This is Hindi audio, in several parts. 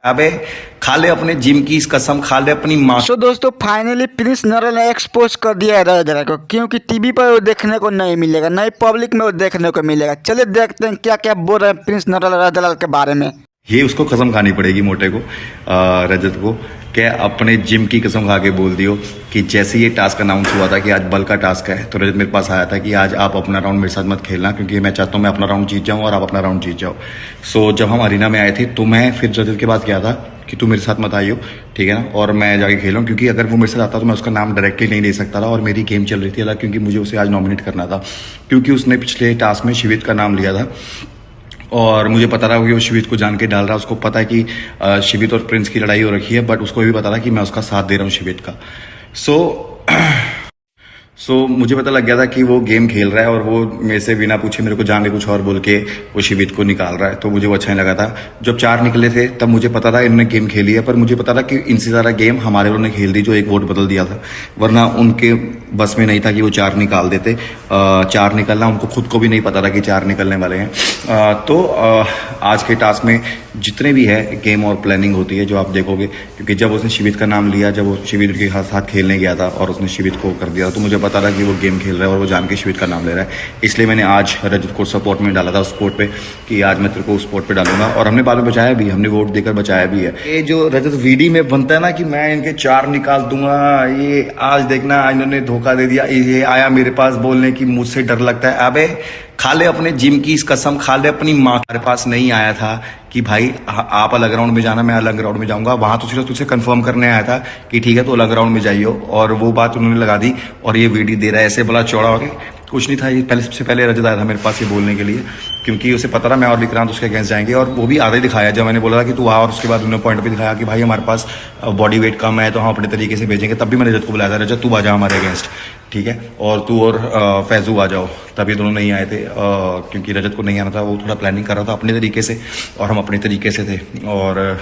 अबे खा ले अपने जिम की इस कसम, खा ले अपनी माँ। सो दोस्तों फाइनली प्रिंस नरल ने एक्सपोज कर दिया है रजत को, क्योंकि टीवी पर वो देखने को नहीं मिलेगा, नहीं पब्लिक में वो देखने को मिलेगा। चलिए देखते हैं क्या क्या बोल रहे हैं प्रिंस नरल रजलाल के बारे में। ये उसको कसम खानी पड़ेगी मोटे को, रजत को, क्या अपने जिम की कसम खा के बोल दियो कि जैसे ये टास्क अनाउंस हुआ था कि आज बल का टास्क है, तो रजत मेरे पास आया था कि आज आप अपना राउंड मेरे साथ मत खेलना, क्योंकि मैं चाहता हूँ मैं अपना राउंड जीत जाऊँ और आप अपना राउंड जीत जाओ। सो जब हम अरीना में आए थे तो मैं फिर रजत के पास गया था कि तू मेरे साथ मत आइयो, ठीक है ना, और मैं जाके खेलूँ, क्योंकि अगर वो मेरे साथ आता तो मैं उसका नाम डायरेक्टली नहीं ले सकता था और मेरी गेम चल रही थी अलग, क्योंकि मुझे उसे आज नॉमिनेट करना था, क्योंकि उसने पिछले टास्क में शिवित का नाम लिया था और मुझे पता था कि वो शिवित को जान के डाल रहा है। उसको पता है कि शिवित और प्रिंस की लड़ाई हो रखी है, बट उसको भी पता था कि मैं उसका साथ दे रहा हूँ शिवित का। सो मुझे पता लग गया था कि वो गेम खेल रहा है और वो मेरे से बिना पूछे मेरे को जान के कुछ और बोल के वो शिवित को निकाल रहा है, तो मुझे वो अच्छा नहीं लगा था। जब 4 निकले थे तब मुझे पता था इन्होंने गेम खेली है, पर मुझे पता था कि इनसे ज़्यादा गेम हमारे लोगों ने खेल दी जो एक वोट बदल दिया था, वरना उनके बस में नहीं था कि वो 4 निकाल देते। 4 निकलना उनको खुद को भी नहीं पता था कि 4 निकलने वाले हैं। तो आज के टास्क में जितने भी है गेम और प्लानिंग होती है जो आप देखोगे, क्योंकि जब उसने शिवित का नाम लिया, जब वो शिवित के साथ खेलने गया था और उसने शिवित को कर दिया, तो मुझे पता था कि वो गेम खेल रहा है और वो जान के शिवित का नाम ले रहा है। इसलिए मैंने आज रजत को सपोर्ट में डाला था उस स्पोर्ट पे कि आज मैं तेरे को उस स्पोर्ट पे डालूंगा, और हमने बाद में बचाया भी, हमने वोट देकर बचाया भी है। ये जो रजत वीडी में बनता है ना कि मैं इनके 4 निकाल दूंगा, ये आज देखना इन्होंने धोखा दे दिया। ये आया मेरे पास बोलने की मुझसे डर लगता है। अबे खा ले अपने जिम की इस कसम, खा ले अपनी माँ। हमारे पास नहीं आया था कि भाई आप अलग राउंड में जाना, मैं अलग राउंड में जाऊंगा। वहां तो सिर्फ तुझसे कंफर्म करने आया था कि ठीक है तो अलग राउंड में जाइयो, और वो बात उन्होंने लगा दी और ये वीडियो दे रहा है ऐसे बड़ा चौड़ा हो गया। कुछ नहीं था, ये पहले सबसे पहले रजत आया था मेरे पास ये बोलने के लिए, क्योंकि उसे पता था मैं और विक्रांत उसके अगेंस्ट जाएंगे, और वो भी आधा ही दिखाया जब मैंने बोला था कि तू आ, और उसके बाद उन्होंने पॉइंट पे दिखाया कि भाई हमारे पास बॉडी वेट कम है तो हम अपने तरीके से भेजेंगे। तब भी मैंने रजत को बुलाया था, रजत तू आ जा हमारे अगेंस्ट, ठीक है, और तू और फैजू आ जाओ। तब ये दोनों नहीं आए थे क्योंकि रजत को नहीं आना था, वो थोड़ा प्लानिंग कर रहा था अपने तरीके से और हम अपने तरीके से थे। और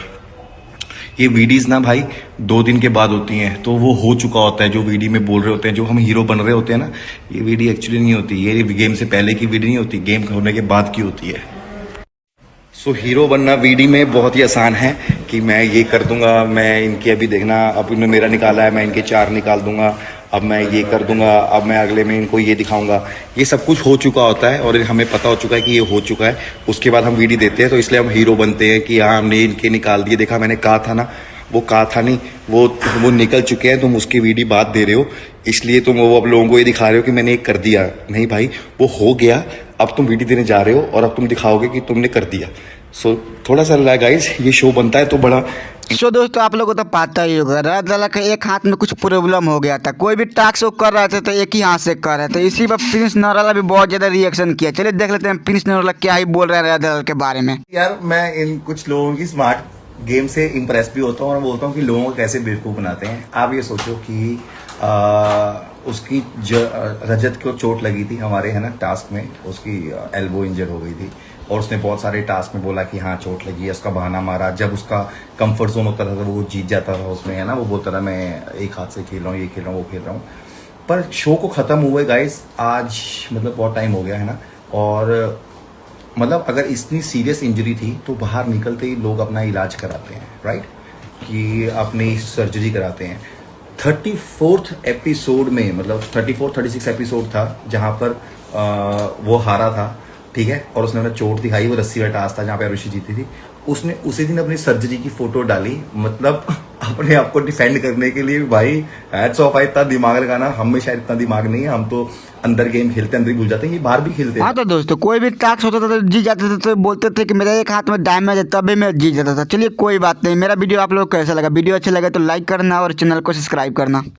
ये वीडियोस ना भाई 2 दिन के बाद होती हैं, तो वो हो चुका होता है जो वीडियो में बोल रहे होते हैं, जो हम हीरो बन रहे होते हैं ना, ये वीडियो एक्चुअली नहीं होती, ये गेम से पहले की वीडियो नहीं होती, गेम होने के बाद की होती है। सो हीरो बनना वीडियो में बहुत ही आसान है कि मैं ये कर दूंगा, मैं इनके अभी देखना, अब इन्होंने मेरा निकाला है, मैं इनके 4 निकाल दूंगा, अब मैं ये कर दूंगा, अब मैं अगले में इनको ये दिखाऊंगा। ये सब कुछ हो चुका होता है और हमें पता हो चुका है कि ये हो चुका है। उसके बाद हम वीडियो देते हैं, तो इसलिए हम हीरो बनते हैं कि हाँ हमने इनके निकाल दिए, देखा मैंने कहा था ना, वो कहा था नहीं, वो निकल चुके हैं, तुम उसकी वीडियो बात दे रहे हो, इसलिए तुम वो अब लोगों को ये दिखा रहे हो कि मैंने ये कर दिया। नहीं भाई, वो हो गया, अब तुम वीडियो देने जा रहे हो और अब तुम दिखाओगे कि तुमने कर दिया। सो थोड़ा सा गाइस, ये शो बनता है तो बड़ा। सो दोस्तों आप लोगों को तो पता ही होगा रजत के एक हाथ में कुछ प्रॉब्लम हो गया था, कोई भी टास्क वो कर रहे थे तो एक ही हाथ से कर रहे थे, इसी पर प्रिंस नरला भी बहुत ज्यादा रिएक्शन किया। चलिए देख लेते हैं प्रिंस नरला क्या ही बोल रहे हैं रजत के बारे में। यार मैं इन कुछ लोगों की स्मार्ट गेम से इम्प्रेस भी होता हूँ और बोलता हूँ कि लोगों को कैसे बेवकूफ़ बनाते हैं। आप ये सोचो कि उसकी रजत को चोट लगी थी हमारे, है ना, टास्क में उसकी एल्बो इंजर हो गई थी, और उसने बहुत सारे टास्क में बोला कि हाँ चोट लगी है, उसका बहाना मारा। जब उसका कंफर्ट जोन होता था तो वो जीत जाता था उसमें, है ना, वो बोलता था मैं एक हाथ से खेल रहा हूँ, ये खेल रहा हूँ, वो खेल रहा हूँ। पर शो को ख़त्म हुए गाइस आज, मतलब बहुत टाइम हो गया, है ना, और मतलब अगर इतनी सीरियस इंजरी थी तो बाहर निकलते ही लोग अपना इलाज कराते हैं, राइट, कि अपनी सर्जरी कराते हैं। 34th एपिसोड में, मतलब 34-36 एपिसोड था जहाँ पर वो हारा था, ठीक है, और उसने चोट दिखाई, वो रस्सी का टास्क था जहाँ पे आरुषि जीती थी, उसने उसी दिन अपनी सर्जरी की फोटो डाली, मतलब अपने आप को डिफेंड करने के लिए। भाई हैट्स ऑफ, इतना दिमाग लगाना, हम में शायद इतना दिमाग नहीं है, हम तो अंदर गेम खेलते अंदर ही भूल जाते हैं, ये बाहर भी खेलते हैं। हाँ तो दोस्तों कोई भी टास्क होता था तो जीत जाते थे, तो बोलते थे कि मेरा एक हाथ में डैमेज है तभी मैं जीत जाता था। चलिए कोई बात नहीं, मेरा वीडियो आप लोग को कैसा लगा, वीडियो अच्छा लगा तो लाइक करना और चैनल को सब्सक्राइब करना।